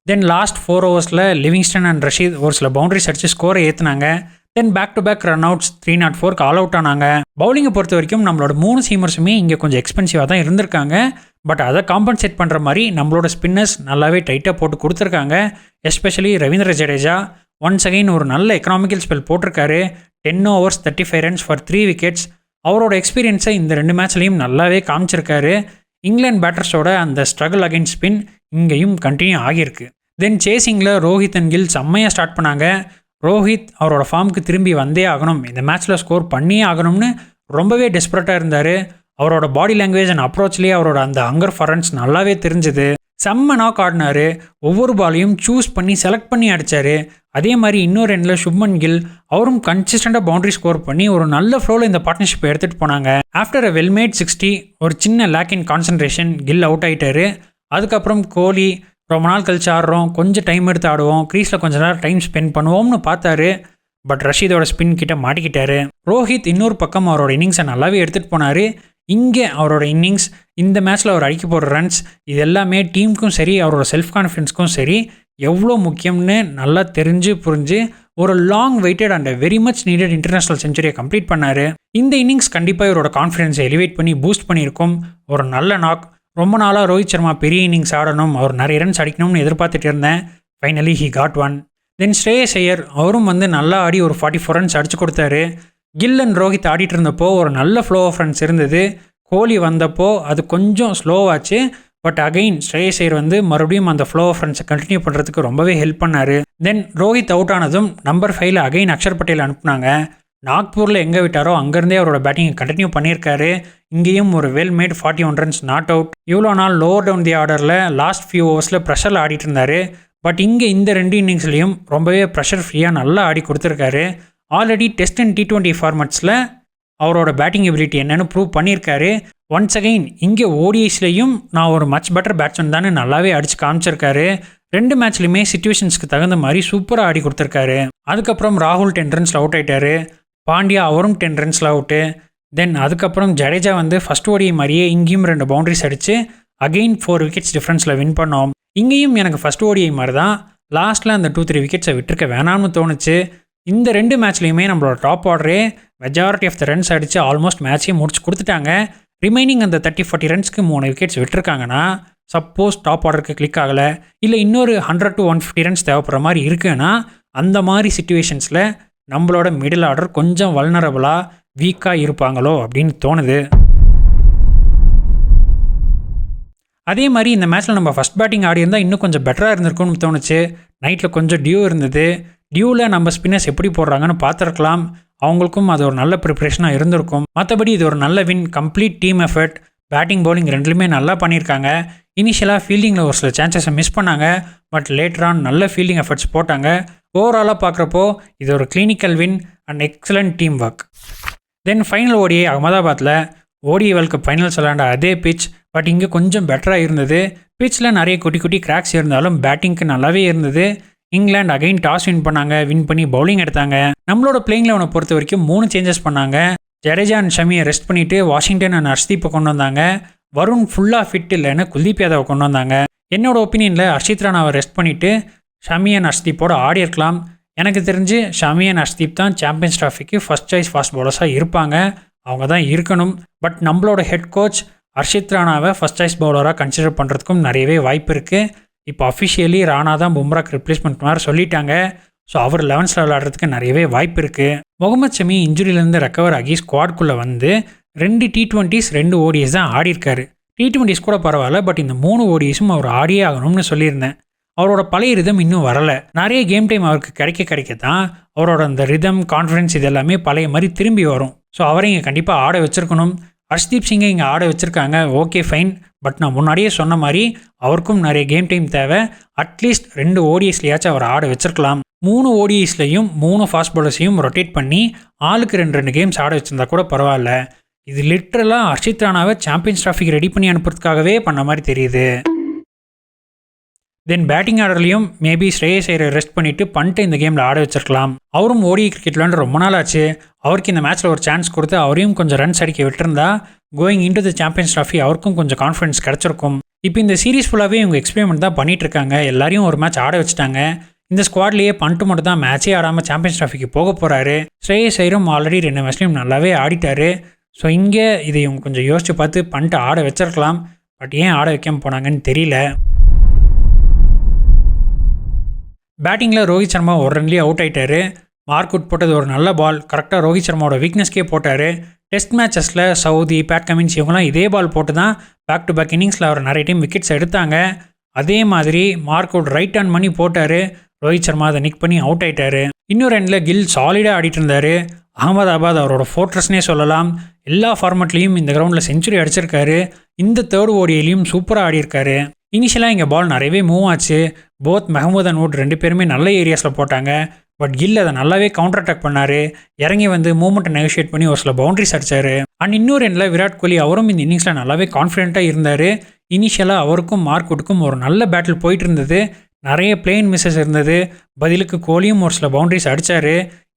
தென் லாஸ்ட் 4 ஓவர்ஸில் லிவிங்ஸ்டன் அண்ட் ரஷீத் ஒரு சில பவுண்ட்ரிஸ் அடித்து ஸ்கோரை ஏற்றுனாங்க. Then back to back run outs 304 all out ஆனாங்க. பவுலிங்கை பொறுத்த வரைக்கும் நம்மளோட 3 சீமர்ஸுமே இங்கே கொஞ்சம் எக்ஸ்பென்சிவாக தான் இருந்திருக்காங்க. பட் அதை காம்பன்சேட் பண்ணுற மாதிரி நம்மளோட ஸ்பின்னர்ஸ் நல்லாவே டைட்டாக போட்டு கொடுத்துருக்காங்க. Especially Ravindra Jadeja once again ஒரு நல்ல எக்கனாமிக்கல் ஸ்பெல் போட்டிருக்காரு. 10 overs 35 runs for 3 wickets. அவரோட எக்ஸ்பீரியன்ஸை இந்த 2 மேட்ச்லேயும் நல்லாவே காமிச்சிருக்காரு. இங்கிலாந்து பேட்டர்ஸோட அந்த ஸ்ட்ரகிள் அகைன்ஸ்ட் ஸ்பின் இங்கேயும் கண்டினியூ ஆகியிருக்கு. தென் சேசிங்கில் ரோஹித் அண்ட் கில் செம்மையாக ஸ்டார்ட் பண்ணாங்க. ரோஹித் அவரோட ஃபார்முக்கு திரும்பி வந்தே ஆகணும், இந்த மேட்ச்சில் ஸ்கோர் பண்ணியே ஆகணும்னு ரொம்பவே டெஸ்பரேட்டாக இருந்தார். அவரோட பாடி லாங்குவேஜ் அண்ட் அப்ரோச்லேயே அவரோட அந்த ஹங்கர் ஃபார் ரன்ஸ் நல்லாவே தெரிஞ்சுது. செம்ம நாக் ஆடினார். ஒவ்வொரு பாலையும் சூஸ் பண்ணி செலக்ட் பண்ணி அடித்தார். அதே மாதிரி இன்னொரு எண்டில் சுப்மன் கில் அவரும் கன்சிஸ்டண்டாக பவுண்டரி ஸ்கோர் பண்ணி ஒரு நல்ல ஃப்ளோவில் இந்த பார்ட்னர்ஷிப்பை எடுத்துகிட்டு போனாங்க. ஆஃப்டர் அ வெல்மேட் 60 ஒரு சின்ன lack in concentration Gill out ஆகிட்டார். அதுக்கப்புறம் கோலி ரொம்ப நாள் கழிச்சு ஆடுறோம், கொஞ்சம் டைம் எடுத்து ஆடுவோம், க்ரீஸில் கொஞ்சம் நேரம் டைம் ஸ்பெண்ட் பண்ணுவோம்னு பார்த்தாரு. பட் ரஷீதோட ஸ்பின் கிட்ட மாட்டிக்கிட்டாரு. ரோஹித் இன்னொரு பக்கம் அவரோட இன்னிங்ஸை நல்லாவே எடுத்துகிட்டு போனார். இங்கே அவரோட இன்னிங்ஸ், இந்த மேட்ச்சில் அவர் அடிக்க போகிற ரன்ஸ், இது எல்லாமே டீமுக்கும் சரி அவரோட செல்ஃப் கான்ஃபிடன்ஸ்க்கும் சரி எவ்வளோ முக்கியம்னு நல்லா தெரிஞ்சு புரிஞ்சு ஒரு long waited and very much needed international செஞ்சுரியை கம்ப்ளீட் பண்ணார். இந்த இன்னிங்ஸ் கண்டிப்பாக இவரோட கான்ஃபிடன்ஸை எலிவேட் பண்ணி பூஸ்ட் பண்ணியிருக்கும். ஒரு நல்ல நாக். ரொம்ப நாளாக ரோஹித் சர்மா பெரிய இன்னிங்ஸ் ஆடணும், அவர் நிறைய ரன்ஸ் அடிக்கணும்னு எதிர்பார்த்துட்டு இருந்தேன். Finally he got one. Then Shreyas Iyer அவரும் நல்லா ஆடி ஒரு 44 ரன்ஸ் அடிச்சு கொடுத்தாரு. கில் அண்ட் ரோஹித் ஆடிட்டு இருந்தப்போ ஒரு நல்ல ஃப்ளோ ஆஃப் ரன்ஸ் இருந்தது. கோலி வந்தப்போ அது கொஞ்சம் ஸ்லோவாச்சு. பட் அகைன் ஸ்ரேயஸ் ஐயர் மறுபடியும் அந்த ஃப்ளோ ஆஃப் ரன்ஸை கண்டினியூ பண்ணுறதுக்கு ரொம்பவே ஹெல்ப் பண்ணார். தென் ரோஹித் அவுட் ஆனதும் நம்பர் 5 அகைன் அக்ஷர் பட்டேல் அனுப்புனாங்க. நாக்பூரில் எங்கே விட்டாரோ அங்கேருந்தே அவரோட பேட்டிங்கை கண்டினியூ பண்ணியிருக்காரு. இங்கேயும் ஒரு well made 41 runs not out. இவ்வளோ நாள் லோவர் டவுன் தி ஆர்டரில் லாஸ்ட் ஃபியூ ஓவர்ஸில் ப்ரெஷரில் ஆடிட்டு இருந்தார். பட் இங்கே இந்த 2 இன்னிங்ஸ்லையும் ரொம்பவே ப்ரெஷர் ஃப்ரீயாக நல்லா ஆடி கொடுத்துருக்காரு. ஆல்ரெடி டெஸ்ட் அண்ட் T20 ஃபார்மட்ஸில் அவரோட பேட்டிங் எபிலிட்டி என்னன்னு ப்ரூவ் பண்ணியிருக்காரு. ஒன்ஸ் அகைன் இங்கே ODIஸ்லையும் நான் ஒரு மச் பெட்டர் பேட்ஸ்மேன் தானே நல்லாவே அடித்து காமிச்சிருக்காரு. 2 மேட்ச்லையுமே சிச்சுவேஷன்ஸ்க்கு தகுந்த மாதிரி சூப்பராக ஆடி கொடுத்துருக்காரு. அதுக்கப்புறம் ராகுல் 10 ரன்ஸில் அவுட் ஆகிட்டாரு. பாண்டியா அவரும் 10 ரன்ஸில் அவுட்டு. தென் அதுக்கப்புறம் ஜடேஜா ஃபஸ்ட் ODI மாதிரியே இங்கேயும் 2 பவுண்டரிஸ் அடித்து அகெயின் 4 விக்கெட்ஸ் டிஃப்ரென்ஸில் வின் பண்ணோம். இங்கேயும் எனக்கு ஃபஸ்ட் ODI மாதிரி தான் லாஸ்ட்டில் அந்த 2-3 விக்கெட்ஸை விட்டுருக்க வேணாம்னு தோணுச்சு. இந்த 2 மேட்ச்லையுமே நம்மளோட டாப் ஆர்டரே மெஜாரிட்டி ஆஃப் த ரன்ஸ் அடித்து ஆல்மோஸ்ட் மேட்சையும் முடிச்சு கொடுத்துட்டாங்க. ரிமைனிங் அந்த 30-40 ரன்ஸ்க்கு 3 விக்கெட்ஸ் விட்டுருக்காங்கன்னா சப்போஸ் டாப் ஆர்டருக்கு கிளிக் ஆகலை, இல்லை இன்னொரு 100 to 150 ரன்ஸ் தேவைப்படுற மாதிரி இருக்குன்னா அந்த மாதிரி சிச்சுவேஷன்ஸில் நம்மளோட மிடில் ஆர்டர் கொஞ்சம் வல்னரபுளாக வீக்காக இருப்பாங்களோ அப்படின்னு தோணுது. அதே மாதிரி இந்த மேட்ச்சில் நம்ம ஃபஸ்ட் பேட்டிங் ஆடி இருந்தால் இன்னும் கொஞ்சம் பெட்டராக இருந்திருக்கும்னு தோணுச்சு. நைட்டில் கொஞ்சம் டியூ இருந்தது. டியூவில் நம்ம ஸ்பின்னர்ஸ் எப்படி போடுறாங்கன்னு பார்த்துருக்கலாம். அவங்களுக்கும் அது ஒரு நல்ல ப்ரிப்ரேஷனாக இருந்திருக்கும். மற்றபடி இது ஒரு நல்ல win. Complete team effort. Batting bowling ரெண்டுலையுமே நல்லா பண்ணியிருக்காங்க. இனிஷியலாக ஃபீல்டிங்கில் ஒரு சில சான்சஸை மிஸ் பண்ணாங்க. பட் லேட்டர் ஆன் நல்ல ஃபீல்டிங் எஃபர்ட்ஸ் போட்டாங்க. ஓவராலாக பார்க்குறப்போ இது ஒரு clinical win and excellent team work. Then final ODI அகமதாபாத்தில் ODI வேர்ல்ட் கப் ஃபைனல்ஸ் விளையாண்ட அதே பிச். பட் இங்கே கொஞ்சம் பெட்டராக இருந்தது. பிச்சில் நிறைய குட்டி குட்டி கிராக்ஸ் இருந்தாலும் பேட்டிங்க்கு நல்லாவே இருந்தது. இங்கிலாந்து அகைன் டாஸ் வின் பண்ணாங்க. வின் பண்ணி பவுலிங் எடுத்தாங்க. நம்மளோட பிளேயிங் லெவனை பொறுத்த வரைக்கும் 3 சேஞ்சஸ் பண்ணாங்க. ஜடேஜா அண்ட் ஷமியை ரெஸ்ட் பண்ணிவிட்டு வாஷிங்டன் அண்ட் ஹர்ஷ்தீப்பை கொண்டு வந்தாங்க. வருண் ஃபுல்லாக ஃபிட் இல்லைன்னு குல்தீப் யாதவை கொண்டு வந்தாங்க. என்னோட ஒப்பீனியனில் ஹர்ஷித் ராணாவை ரெஸ்ட் பண்ணிவிட்டு ஷமி அண்ட் ஹர்ஷ்தீப்போட ஆடி இருக்கலாம். எனக்கு தெரிஞ்சு ஷமி அண்ட் ஹர்ஷ்தீப் தான் சாம்பியன்ஸ் ட்ராஃபிக்கு ஃபஸ்ட் சாய்ஸ் ஃபாஸ்ட் பவுலர்ஸாக இருப்பாங்க. அவங்க தான் இருக்கணும். பட் நம்மளோட ஹெட் கோச் ஹர்ஷித் ராணாவை ஃபர்ஸ்ட் சாய்ஸ் பவுலராக கன்சிடர் பண்ணுறதுக்கும் நிறையவே வாய்ப்பு இருக்குது. இப்போ அஃபிஷியலி ராணா தான் பும்ராக்கு ரிப்ளேஸ்மெண்ட் மாதிரி சொல்லிட்டாங்க. ஸோ அவர் 11th விளையாடுறதுக்கு நிறையவே வாய்ப்பு இருக்குது. முகமது ஷமி இன்ஜுரியிலேருந்து ரெக்கவர் ஆகி ஸ்குவாட்குள்ளே வந்து 2 T20s 2 ODIs தான் ஆடிருக்காரு. T20s கூட பரவாயில்ல, பட் இந்த 3 ODIஸும் அவர் ஆடியே ஆகணும்னு சொல்லியிருந்தேன். அவரோட பழைய ரிதம் இன்னும் வரலை. நிறைய கேம் டைம் அவருக்கு கிடைக்க தான் அவரோட அந்த ரிதம் கான்ஃபிடன்ஸ் இது எல்லாமே பழைய மாதிரி திரும்பி வரும். ஸோ அவரை இங்கே கண்டிப்பாக ஆட வச்சிருக்கணும். ஹர்ஷ்தீப் சிங்கை இங்கே ஆட வச்சுருக்காங்க, ஓகே ஃபைன். பட் நான் முன்னாடியே சொன்ன மாதிரி அவருக்கும் நிறைய கேம் டைம் தேவை. அட்லீஸ்ட் 2 ODIஸ்லையாச்சும் அவர் ஆட வச்சிருக்கலாம். 3 ODIஸ்லையும் 3 ஃபாஸ்ட் பவுலர்ஸையும் ரொட்டேட் பண்ணி ஆளுக்கு 2 கேம்ஸ் ஆட வச்சிருந்தா கூட பரவாயில்ல. இது லிட்ரலாக ஹர்ஷித் ராணாவை சாம்பியன்ஸ் டிராஃபிக்கு ரெடி பண்ணி அனுப்புறதுக்காகவே பண்ண மாதிரி தெரியுது. தென் பேட்டிங் ஆர்டர்லையும் மேபி ஸ்ரேயஸ் ஐயரை ரெஸ்ட் பண்ணிவிட்டு பண்ட்டு இந்த கேமில் ஆட வச்சிருக்கலாம். அவரும் ODI கிரிக்கெட் விளையாண்டு ரொம்ப நாள் ஆச்சு. அவருக்கு இந்த மேட்ச்சில் ஒரு சான்ஸ் கொடுத்து அவரையும் கொஞ்சம் ரன்ஸ் அடிக்க விட்டுருந்தா going into the champions trophy அவருக்கும் கொஞ்சம் கான்ஃபிடன்ஸ் கிடச்சிருக்கும். இப்போ இந்த சீரீஸ் ஃபுல்லாகவே இவங்க எக்ஸ்பெரிமெண்ட் தான் பண்ணிட்டு இருக்காங்க. எல்லாரையும் ஒரு மேட்ச் ஆட வச்சுட்டாங்க. இந்த ஸ்குவாட்லேயே பண்ட்டு மட்டும் தான் மேட்சே ஆடாமல் சாம்பியன்ஸ் டிராஃபிக்கு போக போகிறாரு. ஸ்ரேயஸ் ஐயரும் ஆல்ரெடி 2 மேட்ச்லையும் நல்லாவே ஆடிட்டாரு. ஸோ இங்கே இதை இவங்க கொஞ்சம் யோசிச்சு பார்த்து பண்ட்டு ஆட வச்சிருக்கலாம். பட் ஏன் ஆட வைக்காமல் போனாங்கன்னு தெரியல. பேட்டிங்கில் ரோஹித் சர்மா ஒரு ரன்லேயே அவுட் ஆகிட்டாரு. மார்க்வுட் போட்டது ஒரு நல்ல பால், கரெக்டாக ரோஹித் சர்மாவோட வீக்னஸ்க்கே போட்டார். டெஸ்ட் மேட்சஸில் சவுதி, பேட் கமின்ஸ் இவங்களாம் இதே பால் போட்டு தான் பேக் டு பேக் இன்னிங்ஸில் அவர் நிறைய டைம் விக்கெட்ஸ் எடுத்தாங்க. அதே மாதிரி மார்க்வுட் ரைட் ஹேண்ட் பண்ணி போட்டார். ரோஹித் சர்மா அதை நிக் பண்ணி அவுட் ஆகிட்டார். இன்னொரு எண்டில் கில் சாலிடாக ஆடிட்டு இருந்தார். அகமதாபாத் அவரோட ஃபோர்ட்ரஸ்னே சொல்லலாம். எல்லா ஃபார்மெட்லேயும் இந்த கிரவுண்டில் செஞ்சுரி அடிச்சிருக்காரு. இந்த 3rd ODIலையும் சூப்பராக ஆடியிருக்காரு. இனிஷியலாக இங்கே பால் நிறையவே மூவ் ஆச்சு. போத் மெஹமூத் அண்ட் வுட் 2 பேருமே நல்ல ஏரியாஸில் போட்டாங்க. பட் கில் அதை நல்லாவே கவுண்டர் அட்டாக் பண்ணார். இறங்கி வந்து மூவ்மெண்ட்டை நெகோஷியேட் பண்ணி ஒரு சில பவுண்டரிஸ் அடிச்சார். அண்ட் இன்னொரு எண்டில் விராட் கோலி அவரும் இந்த இன்னிங்ஸில் நல்லாவே கான்ஃபிடென்ட்டாக இருந்தார். இனிஷியலாக அவருக்கும் மார்க்வுட்டுக்கும் ஒரு நல்ல பேட்டில் போயிட்டு இருந்தது. நிறைய பிளேன் மிஸ்ஸஸ் இருந்தது. பதிலுக்கு கோலியும் ஒரு சில பவுண்டரிஸ் அடித்தார்.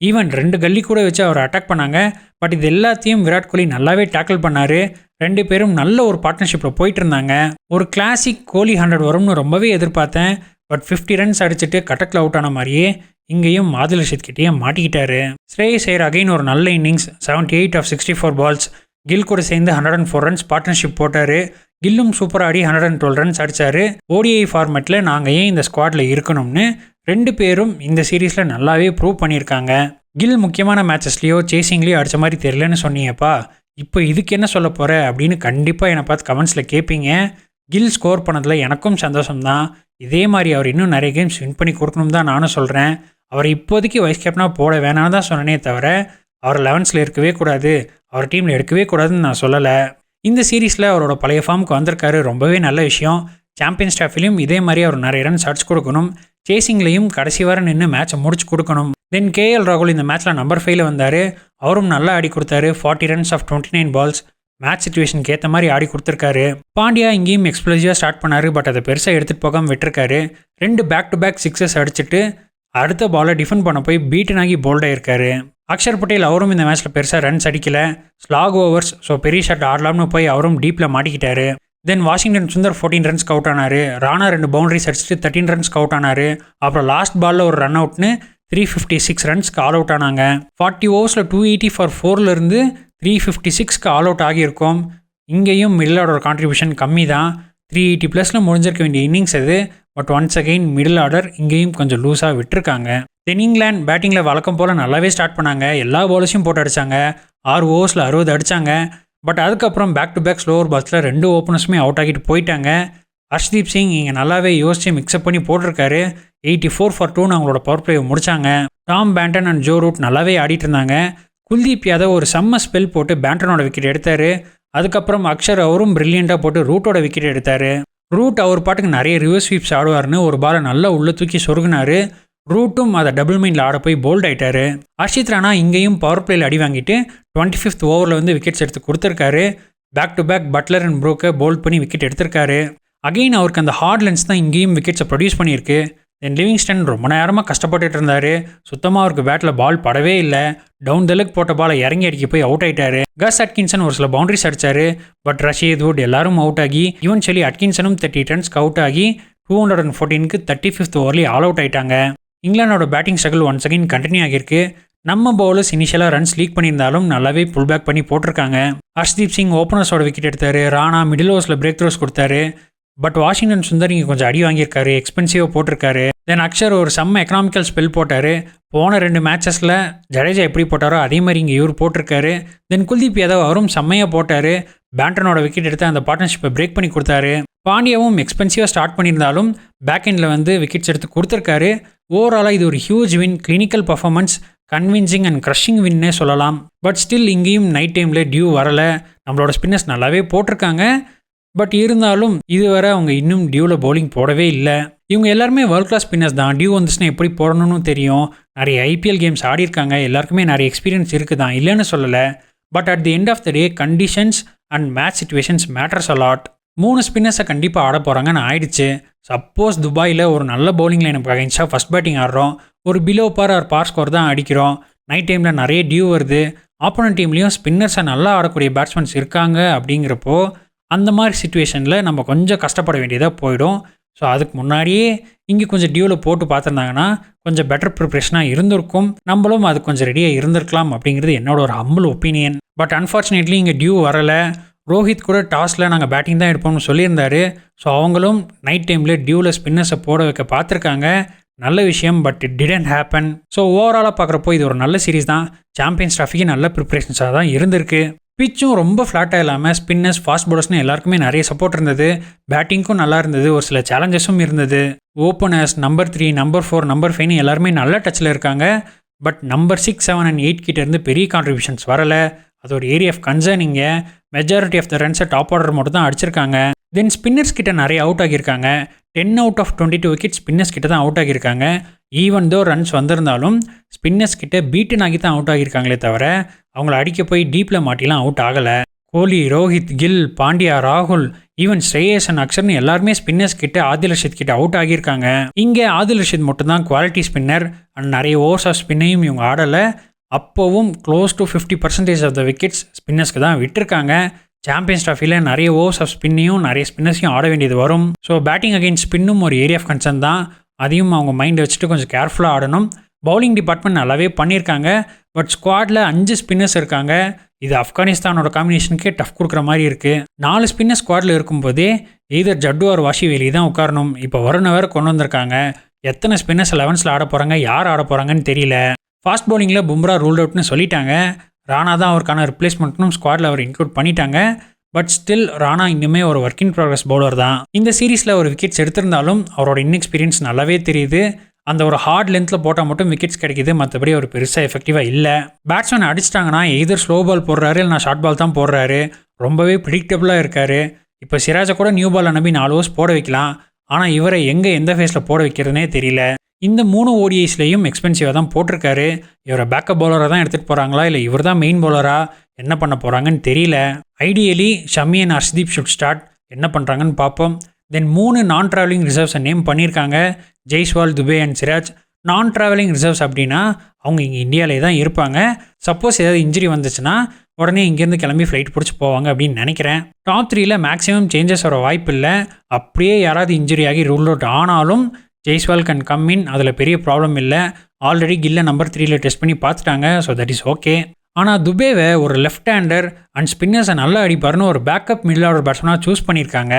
ஈவன் 2 கல்லி கூட வச்சு அவர் அட்டாக் பண்ணாங்க. பட் இது எல்லாத்தையும் விராட் கோலி நல்லாவே டேக்கிள் பண்ணார். 2 பேரும் நல்ல ஒரு பார்ட்னர்ஷிப்பில் போயிட்டு இருந்தாங்க. ஒரு கிளாசிக் கோலி 100 வரும்னு ரொம்பவே எதிர்பார்த்தேன். பட் 50 ரன்ஸ் அடிச்சுட்டு கட்டக்கில் அவுட் ஆன மாதிரியே இங்கேயும் மாதுல் ரஷீத் கிட்டேயே மாட்டிக்கிட்டாரு. ஸ்ரேயஸ் ஐயர் அகைன் ஒரு நல்ல இன்னிங்ஸ், 78 of 64 balls. கில் கூட சேர்ந்து 104 ரன்ஸ் பார்ட்னர்ஷிப் போட்டார். கில்லும் சூப்பராக ஆடி 112 ரன்ஸ் அடித்தார். ODI ஃபார்மேட்டில் நாங்கள் ஏன் இந்த ஸ்குவாடில் இருக்கணும்னு 2 பேரும் இந்த சீரீஸில் நல்லாவே ப்ரூவ் பண்ணியிருக்காங்க. கில் முக்கியமான மேட்சஸ்லேயோ சேசிங்லேயோ அடித்த மாதிரி தெரியலன்னு சொன்னீங்கப்பா, இப்போ இதுக்கு என்ன சொல்ல போகிற அப்படின்னு கண்டிப்பாக என்னை பார்த்து கமெண்ட்ஸில் கேட்பீங்க. கில் ஸ்கோர் பண்ணதில் எனக்கும் சந்தோஷம்தான். இதே மாதிரி அவர் இன்னும் நிறைய கேம்ஸ் வின் பண்ணி கொடுக்கணும் தான் நானும் சொல்கிறேன். அவர் இப்போதைக்கு வைஸ் கேப்டனாக போட வேணாம்னு தான் சொன்னனே தவிர அவர் 11th இருக்கவே கூடாது, அவர் டீமில் எடுக்கவே கூடாதுன்னு நான் சொல்லலை. இந்த சீரீஸில் அவரோட பழைய ஃபார்முக்கு வந்திருக்காரு, ரொம்பவே நல்ல விஷயம். சாம்பியன்ஸ் டிராஃபிலையும் இதே மாதிரி அவர் நிறைய ரன்ஸ் அடிச்சு கொடுக்கணும். சேசிங்லையும் கடைசி வாரம் நின்று மேட்சை முடிச்சு கொடுக்கணும். தென் KL ராகுல் இந்த மேட்ச்சில் நம்பர் 5 வந்தார். அவரும் நல்லா ஆடி கொடுத்தாரு. 40 ரன்ஸ் ஆஃப் 29 balls. மேட்ச் சிச்சுவேஷனுக்கு ஏற்ற மாதிரி ஆடி கொடுத்துருக்காரு. பாண்டியா இங்கேயும் எக்ஸ்ப்ளோசிவாக ஸ்டார்ட் பண்ணார். பட் அதை பெருசாக எடுத்துகிட்டு போகாமல் விட்டுருக்காரு. 2 பேக் டு பேக் சிக்ஸஸ் அடிச்சுட்டு அடுத்த பாலை டிஃபெண்ட் பண்ண போய் பீட்டன் ஆகி போல்டாக இருக்காரு. அக்ஷர் பட்டேல் அவரும் இந்த மேட்ச்சில் பெருசாக ரன்ஸ் அடிக்கலை. ஸ்லாக் ஓவர்ஸ், ஸோ பெரிய ஷாட் ஆடலாம்னு போய் அவரும் டீப்பில் மாட்டிக்கிட்டாரு. தென் வாஷிங்டன் சுந்தர் 14 ரன்ஸ்க்கு அவுட் ஆனார். ராணா 2 பவுண்டரிஸ் அடிச்சுட்டு 13 ரன்ஸ்க்கு அவுட் ஆனார். அப்புறம் லாஸ்ட் பாலில் ஒரு ரன் அவுட்னு 356 ரன்ஸ்க்கு ஆல் அவுட் ஆனாங்க. 40 ஓவர்ஸில் 280 for 4லேருந்து 356க்கு ஆல் அவுட் ஆகியிருக்கோம். இங்கேயும் மிடில் ஆர்டர் கான்ட்ரிபியூஷன் கம்மி தான். 380+ முடிஞ்சிருக்க வேண்டிய இன்னிங்ஸ் அது. But once again middle order இங்கேயும் கொஞ்சம் லூஸாக விட்டுருக்காங்க. தென் இங்கிலாந்து பேட்டிங்கில் வழக்கம் போல் நல்லாவே ஸ்டார்ட் பண்ணாங்க. எல்லா பாலர்ஸையும் போட்டு அடித்தாங்க. 6 ஓவர்ஸில் 60 அடித்தாங்க. பட் அதுக்கப்புறம் பேக் டு பேக் ஸ்லோவர் பால்ஸில் 2 ஓப்பனர்ஸுமே அவுட் ஆகிட்டு போயிட்டாங்க. ஹர்ஷ்தீப் சிங் இங்கே நல்லாவே யோசிச்சு மிக்ஸ்அப் பண்ணி போட்டிருக்காரு. 84 for 2ன்னு அவங்களோட பவர் பிளேயை முடித்தாங்க. Tom Banton and Joe Root நல்லாவே ஆடிட்டு இருந்தாங்க. குல்தீப் யாதவ் ஒரு செம்ம ஸ்பெல் போட்டு பேண்டனோட விக்கெட் எடுத்தார். அதுக்கப்புறம் அக்ஷர் அவரும் பிரில்லியண்ட்டாக போட்டு ரூட்டோட விக்கெட் எடுத்தார். ரூட் அவர் பாட்டுக்கு நிறைய ரிவர்ஸ் ஸ்வீப்ஸ் ஆடுவார்னு ஒரு பாலை நல்லா உள்ளே தூக்கி சொருகினார். ரூட்டும் அதை டபுள் மைண்டில் ஆட போய் போல்ட் ஆகிட்டார். ஹர்ஷித் ராணா இங்கேயும் பவர் பிளேயில் அடி வாங்கிட்டு 25th ஓவரில் வந்து விக்கெட்ஸ் எடுத்து கொடுத்துருக்காரு. Back to back Buttler and ப்ரூக்கை போல்ட் பண்ணி விக்கெட் எடுத்திருக்காரு. அகெயின் அவருக்கு அந்த ஹார்ட் லென்ஸ் தான் இங்கேயும் விக்கெட்ஸை ப்ரொடியூஸ் பண்ணியிருக்கு. தென் லிவிங்ஸ்டன் ரொம்ப நேரமாக கஷ்டப்பட்டுட்டு இருந்தார். சுத்தமாக அவருக்கு பேட்டில் பால் படவே இல்லை. டவுன் தலுக்கு போட்ட பாலை இறங்கி அடிக்க போய் அவுட் ஆகிட்டாரு. கஸ் அட்கின்சன் ஒரு சில பவுண்டரிஸ் அடித்தார். பட் ரஷீத் வுட் எல்லாரும் அவுட் ஆகி ஈவென்ச்சுவலி அட்கின்சனும் 30 ரன்ஸ்க்கு அவுட் ஆகி 214க்கு 35th ஓவர்லேயே ஆல் அவுட் ஆகிட்டாங்க. இங்கிலாண்டோட batting struggle once again continue ஆகியிருக்கு. நம்ம பவுலர்ஸ் இனிஷியலாக ரன்ஸ் லீக் பண்ணியிருந்தாலும் நல்லாவே புல் பேக் பண்ணி போட்டிருக்காங்க. ஹர்ஷ்தீப் சிங் ஓப்பனர்ஸோட விக்கெட் எடுத்தார். ராணா மிடில் ஓவர்ஸில் பிரேக் த்ரோஸ் கொடுத்தாரு. பட் வாஷிங்டன் சுந்தர் இங்கே கொஞ்சம் அடி வாங்கியிருக்காரு, எக்ஸ்பென்சிவாக போட்டிருக்காரு. தென் அக்ஷர் ஒரு செம்ம எக்கனாமிக்கல் ஸ்பெல் போட்டார். போன 2 மேட்சஸில் ஜடேஜா எப்படி போட்டாரோ அதே மாதிரி இங்கே இவர் போட்டிருக்காரு. தென் குல்தீப் யாதவ் அவரும் செம்மையாக போட்டார். பேண்டனோட விக்கெட் எடுத்து அந்த பார்ட்னர்ஷிப்பை பிரேக் பண்ணி கொடுத்தாரு. பாண்டியாவும் எக்ஸ்பென்சிவாக ஸ்டார்ட் பண்ணியிருந்தாலும் பேக் எண்டில் விக்கெட்ஸ் எடுத்து கொடுத்துருக்காரு. ஓவராலாக இது ஒரு huge win, clinical performance, convincing and crushing வின்னே சொல்லலாம். பட் ஸ்டில் இங்கேயும் நைட் டைமில் டியூ வரலை. நம்மளோட ஸ்பின்னர்ஸ் நல்லாவே போட்டிருக்காங்க. பட் இருந்தாலும் இதுவரை அவங்க இன்னும் டியூவில் பவுலிங் போடவே இல்லை. இவங்க எல்லாருமே வேர்ல்ட் கிளாஸ் ஸ்பின்னர்ஸ் தான். டியூ வந்துச்சுன்னா எப்படி போடணும்னு தெரியும். நிறைய ஐபிஎல் கேம்ஸ் ஆடிருக்காங்க. எல்லாருக்குமே நிறைய எக்ஸ்பீரியன்ஸ் இருக்குது தான், இல்லைன்னு சொல்லலை. But at the end of the day conditions and match situations matters a lot. 3 ஸ்பின்னர்ஸை கண்டிப்பாக ஆட போகிறாங்கன்னு ஆயிடுச்சு. சப்போஸ் துபாயில் ஒரு நல்ல பவுலிங் லைனுக்கு அகைன்ஸ்டாக ஃபஸ்ட் பேட்டிங் ஆடுறோம், ஒரு பிலோ பார் ஆர் பார் ஸ்கோர் தான் அடிக்கிறோம். நைட் டைமில் நிறைய டியூ வருது. ஆப்போனன்ட் டீம்லேயும் ஸ்பின்னர்ஸை நல்லா ஆடக்கூடிய பேட்ஸ்மேன்ஸ் இருக்காங்க. அப்படிங்கிறப்போ அந்த மாதிரி சிச்சுவேஷனில் நம்ம கொஞ்சம் கஷ்டப்பட வேண்டியதாக போயிடும். ஸோ அதுக்கு முன்னாடியே இங்கே கொஞ்சம் டியூவில் போட்டு பார்த்துருந்தாங்கன்னா கொஞ்சம் பெட்டர் ப்ரிப்ரேஷனாக இருந்திருக்கும். நம்மளும் அது கொஞ்சம் ரெடியாக இருந்திருக்கலாம் அப்படிங்கிறது என்னோட ஒரு ஹம்பிள் ஒப்பீனியன். பட் அன்ஃபார்ச்சுனேட்லி இங்கே டியூ வரலை. ரோஹித் கூட டாஸில் நாங்கள் பேட்டிங் தான் எடுப்போம்னு சொல்லியிருந்தாரு. ஸோ அவங்களும் நைட் டைமில் டியூவில் ஸ்பின்னர்ஸை போட வைக்க பார்த்துருக்காங்க. நல்ல விஷயம். But it didn't happen. So ஓவராலாக பார்க்குறப்போ இது ஒரு நல்ல சீரீஸ் தான். சாம்பியன்ஸ் ட்ராஃபிக்கு நல்ல ப்ரிப்ரேஷன்ஸாக தான் இருந்திருக்கு. பிச்சும் ரொம்ப ஃப்ளாட்டாக இல்லாமல் ஸ்பின்னர்ஸ், ஃபாஸ்ட் பவுலர்ஸ்னு எல்லாருக்குமே நிறைய சப்போர்ட் இருந்தது. பேட்டிங்க்கும் நல்லா இருந்தது. ஒரு சில சேலஞ்சஸும் இருந்தது. ஓப்பனர்ஸ் நம்பர் 3, நம்பர் 4, நம்பர் 5 எல்லாருமே நல்ல டச்சில் இருக்காங்க. பட் நம்பர் 6, 7 and 8 கிட்டேருந்து பெரிய கான்ட்ரிபியூஷன்ஸ் வரலை. அது ஒரு ஏரியா ஆஃப் கன்சர்ன். இங்கே மெஜாரிட்டி ஆஃப் த ரன்ஸை டாப் ஆர்டர் மட்டும் தான் அடிச்சிருக்காங்க. தென் ஸ்பின்னர்ஸ் கிட்ட நிறைய அவுட் ஆகியிருக்காங்க. 10 out of 22 விக்கெட் ஸ்பின்னர்ஸ் கிட்ட தான் அவுட் ஆகியிருக்காங்க. ஈவன் தோ ரன்ஸ் வந்திருந்தாலும் ஸ்பின்னர்ஸ் கிட்ட பீட்டன் ஆகி தான் அவுட் ஆகியிருக்காங்களே தவிர அவங்கள அடிக்க போய் டீப்பில் மாட்டிலாம் அவுட் ஆகலை. கோலி, ரோஹித், கில், பாண்டியா, ராகுல், ஈவன் ஸ்ரேயஸ் அண்ட் அக்ஷர்னு எல்லாருமே ஸ்பின்னர்ஸ் கிட்ட ஆதில் ரஷீத் கிட்ட அவுட் ஆகியிருக்காங்க. இங்கே ஆதில் ரஷீத் மட்டும்தான் குவாலிட்டி ஸ்பின்னர் அண்ட் நிறைய ஓவர்ஸ் ஆஃப் ஸ்பின்னையும் இவங்க ஆடலை. அப்போவும் close to 50% of the wickets ஸ்பின்னர்ஸ்க்கு தான் விட்டுருக்காங்க. சாம்பியன்ஸ் ட்ராஃபியில் நிறைய ஓவர்ஸ் ஆஃப் ஸ்பின்னையும் நிறைய ஸ்பின்னர்ஸையும் ஆட வேண்டியது வரும். ஸோ பேட்டிங் அகைன்ஸ்ட் ஸ்பின்னும் ஒரு ஏரியா ஆஃப் கன்சர்ன் தான். அதையும் அவங்க மைண்டை வச்சுட்டு கொஞ்சம் கேர்ஃபுல்லாக ஆடணும். பவுலிங் டிபார்ட்மெண்ட் நல்லாவே பண்ணியிருக்காங்க. பட் ஸ்குவாடில் 5 ஸ்பின்னர்ஸ் இருக்காங்க. இது ஆப்கானிஸ்தானோட காம்பினேஷனுக்கே டஃப் கொடுக்குற மாதிரி இருக்குது. 4 ஸ்பின்னர் ஸ்குவாடில் இருக்கும்போதே எய்தர் ஜட்டு ஆர் வாஷி வெளியே தான் உட்காரணும். இப்போ வருண வேறு கொண்டு வந்திருக்காங்க. எத்தனை ஸ்பின்னர்ஸ் 11ஸில் ஆட போகிறாங்க, யார் ஆட போகிறாங்கன்னு தெரியல. ஃபாஸ்ட் பவுலிங்கில் பும்ரா ரூல்ட் அவுட்னு சொல்லிட்டாங்க. ராணா தான் அவருக்கான ரிப்ளேஸ்மெண்ட்னும் ஸ்குவாடில் அவர் இன்க்ளூட் பண்ணிட்டாங்க. பட் ஸ்டில் ராணா இன்னுமே ஒரு ஒர்க் இன் ப்ராக்ரஸ் பவுலர் தான். இந்த சீரீஸில் ஒரு விக்கெட்ஸ் எடுத்திருந்தாலும் அவரோட இன்எக்ஸ்பீரியன்ஸ் நல்லாவே தெரியுது. அந்த ஒரு ஹார்ட் லென்த்தில் போட்டால் மட்டும் விக்கெட்ஸ் கிடைக்கிது. மற்றபடி அவர் பெருசாக எஃபெக்டிவாக இல்லை. பேட்ஸ்மேன் அடிச்சிட்டாங்கன்னா எய்தர் ஸ்லோ பால் போடுறாரு இல்லை நான் ஷார்ட் பால் தான் போடுறாரு. ரொம்பவே ப்ரிடிக்டபுளாக இருக்கார். இப்போ சிராஜை கூட நியூ பால் நம்பி 4 ஓவர்ஸ் போட வைக்கலாம். ஆனால் இவரை எங்கே எந்த ஃபேஸில் போட வைக்கிறதுனே தெரியல. இந்த 3 ஓடிஐஸ்லையும் எக்ஸ்பென்சிவாக தான் போட்டிருக்காரு. இவரை பேக்கப் பவுலராக தான் எடுத்துகிட்டு போகிறாங்களா இல்லை இவர் தான் மெயின் பவுலராக என்ன பண்ண போகிறாங்கன்னு தெரியல. Ideally Shami and Harshdeep should start. என்ன பண்ணுறாங்கன்னு பார்ப்போம். தென் 3 நான் ட்ராவலிங் ரிசர்வ்ஸை நேம் பண்ணியிருக்காங்க. ஜெய்ஸ்வால், துபே அண்ட் சிராஜ். நான் ட்ராவலிங் ரிசர்வ்ஸ் அப்படின்னா அவங்க இங்கே இந்தியாவிலே தான் இருப்பாங்க. சப்போஸ் ஏதாவது இன்ஜுரி வந்துச்சுன்னா உடனே இங்கேருந்து கிளம்பி ஃப்ளைட் பிடிச்சி போவாங்க அப்படின்னு நினைக்கிறேன். டாப் 3ல் மேக்ஸிமம் சேஞ்சஸ் வர வாய்ப்பு இல்லை. அப்படியே யாராவது இன்ஜுரி ஆகி ரூல் அவுட் ஆனாலும் ஜெய்ஸ்வால் கேன் கம் இன். அதில் பெரிய ப்ராப்ளம் இல்லை. ஆல்ரெடி கில்ல நம்பர் 3ல் டெஸ்ட் பண்ணி பார்த்துட்டாங்க. So that is okay. ஆனால் துபேவை ஒரு லெஃப்ட் ஹேண்டர் அண்ட் ஸ்பின்னர்ஸை நல்லா அடிப்பார்னு ஒரு பேக்கப் மிடில் ஆர்டர் பேட்ஸ்மேனாக சூஸ் பண்ணியிருக்காங்க.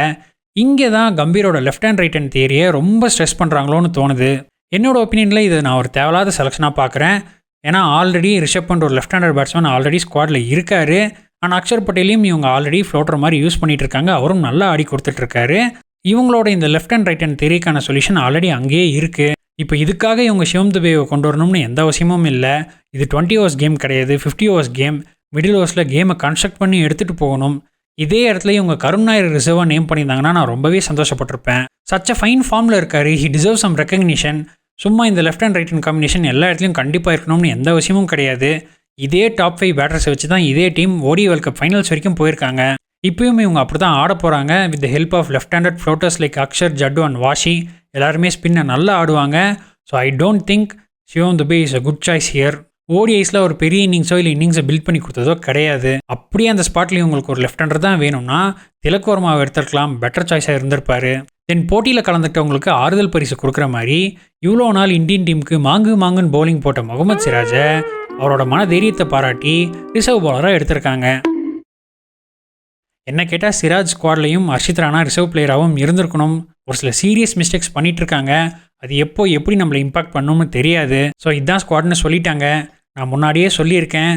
இங்கே தான் கம்பீரோட லெஃப்ட் ஹேண்ட் ரைட் ஹேண்ட் தியரியை ரொம்ப ஸ்ட்ரெஸ் பண்ணுறாங்களோன்னு தோணுது. என்னோட ஒப்பீனியனில் இது நான் ஒரு தேவையில்லாத செலெக்ஷனாக பார்க்குறேன். ஏன்னா ஆல்ரெடி ரிஷப் பண்ட் ஒரு லெஃப்ட் ஹேண்டர் பேட்ஸ்மேன் ஆல்ரெடி ஸ்குவாடில் இருக்கார். ஆனால் அக்ஷர் பட்டேலையும் இவங்க ஆல்ரெடி ஃப்ளோட்டர் மாதிரி யூஸ் பண்ணிகிட்டு இருக்காங்க. அவரும் நல்லா ஆடி கொடுத்துட்ருக்காரு. இவங்களோட இந்த லெஃப்ட் ஹேண்ட் ரைட் ஹேண்ட் தியரிக்கான சொல்யூஷன் ஆல்ரெடி அங்கேயே இருக்குது. இப்போ இதுக்காக இவங்க சிவம் துபேவை கொண்டு வரணும்னு எந்த அவசியமும் இல்லை. இது 20 ஓவர்ஸ் கேம் கிடையாது, 50 ஓவர்ஸ் கேம். மிடில் ஓவர்ஸில் கேமை கன்ஸ்ட்ரக்ட் பண்ணி எடுத்துகிட்டு போகணும். இதே இடத்துல இவங்க கருண் நாயர் ரிசர்வாக நேம் பண்ணியிருந்தாங்கன்னா நான் ரொம்பவே சந்தோஷப்பட்டிருப்பேன். சச் அ ஃபைன் ஃபார்மில் இருக்கார். He deserve some recognition. சும்மா இந்த left hand right hand combination எல்லா இடத்துலையும் கண்டிப்பாக இருக்கணும்னு எந்த அவசியமும் கிடையாது. இதே டாப் 5 பேட்டர்ஸை வச்சு தான் இதே டீம் ஓடி வேர்ல்ட் கப் ஃபைனல்ஸ் வரைக்கும் போயிருக்காங்க. இப்போயும் இவங்க அப்படி தான் ஆட போகிறாங்க. With the help of left handed floaters like Axar, Jaddu and Washi. எல்லாருமே ஸ்பின்னை நல்லா ஆடுவாங்க. So I don't think Shivam Dube is a good choice here. ஓடிஐஸில் ஒரு பெரிய இன்னிங்ஸோ இல்லை இன்னிங்ஸை பில்ட் பண்ணி கொடுத்ததோ கிடையாது. அப்படியே அந்த ஸ்பாட்லேயும் உங்களுக்கு ஒரு லெஃப்ட் ஹேண்டர் தான் வேணும்னா திலக் வர்மாவை எடுத்துருக்கலாம். பெட்டர் சாய்ஸாக இருந்திருப்பார். தென் போட்டியில் கலந்துக்கிட்டவங்களுக்கு ஆறுதல் பரிசு கொடுக்குற மாதிரி இவ்வளோ நாள் இந்தியன் டீமுக்கு மாங்குன்னு பவுலிங் போட்ட முகமது சிராஜை அவரோட மனதைரியத்தை பாராட்டி ரிசர்வ் பாலராக எடுத்திருக்காங்க. என்ன கேட்டால் சிராஜ் ஸ்குவாட்லையும் ஹர்ஷித் ராணா ரிசர்வ் பிளேயராகவும் இருந்திருக்கணும். ஒரு சில சீரியஸ் மிஸ்டேக்ஸ் பண்ணிட்டு இருக்காங்க. அது எப்படி நம்மளை இம்பாக்ட் பண்ணணும்னு தெரியாது. ஸோ இதுதான் ஸ்குவாட்னு சொல்லிட்டாங்க. நான் முன்னாடியே சொல்லியிருக்கேன்,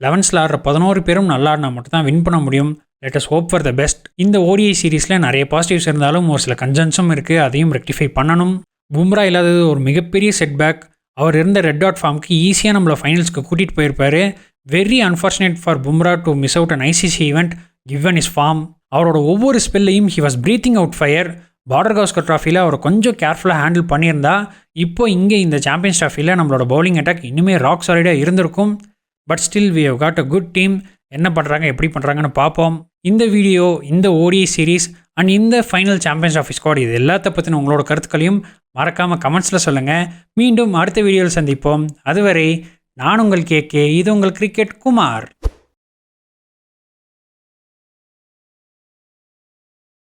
11ல் ஆடுற 11 பேரும் நல்லா ஆடினா மட்டும் தான் வின் பண்ண முடியும். Let us hope for the best. இந்த ஓடிஐ சீரீஸில் நிறைய பாசிட்டிவ்ஸ் இருந்தாலும் ஒரு சில கன்சர்ன்ஸும் இருக்குது. அதையும் ரெக்டிஃபை பண்ணணும். பும்ரா இல்லாதது ஒரு மிகப்பெரிய செட்பேக். அவர் இருந்த ரெட் டாட் ஃபார்முக்கு ஈஸியாக நம்மளை ஃபைனல்ஸ்க்கு கூட்டிகிட்டு போயிருப்பார். Very unfortunate for Bumrah to miss out an ICC event given his form. அவரோட ஒவ்வொரு ஸ்பெல்லையும் he was breathing out fire. Border Gavaskar ட்ராஃபியில் அவர் கொஞ்சம் கேர்ஃபுல்லாக ஹேண்டில் பண்ணியிருந்தா இப்போ இங்கே இந்த சாம்பியன்ஸ் ட்ராஃபியில் நம்மளோட பவுலிங் அட்டாக் இன்னுமே ராக் சாலிடாக இருந்திருக்கும். But still we have got a good team. என்ன பண்ணுறாங்க எப்படி பண்ணுறாங்கன்னு பார்ப்போம். இந்த வீடியோ, இந்த ஓடிஐ சீரீஸ் அண்ட் இந்த ஃபைனல் சாம்பியன்ஸ் ட்ராஃபி ஸ்குவாட் இது எல்லாத்த பற்றின உங்களோட கருத்துக்களையும் மறக்காமல் கமெண்ட்ஸில் சொல்லுங்கள். மீண்டும் அடுத்த வீடியோவில் சந்திப்போம். அதுவரை நான் உங்கள் கேகே. இது உங்கள் கிரிக்கெட் குமார்.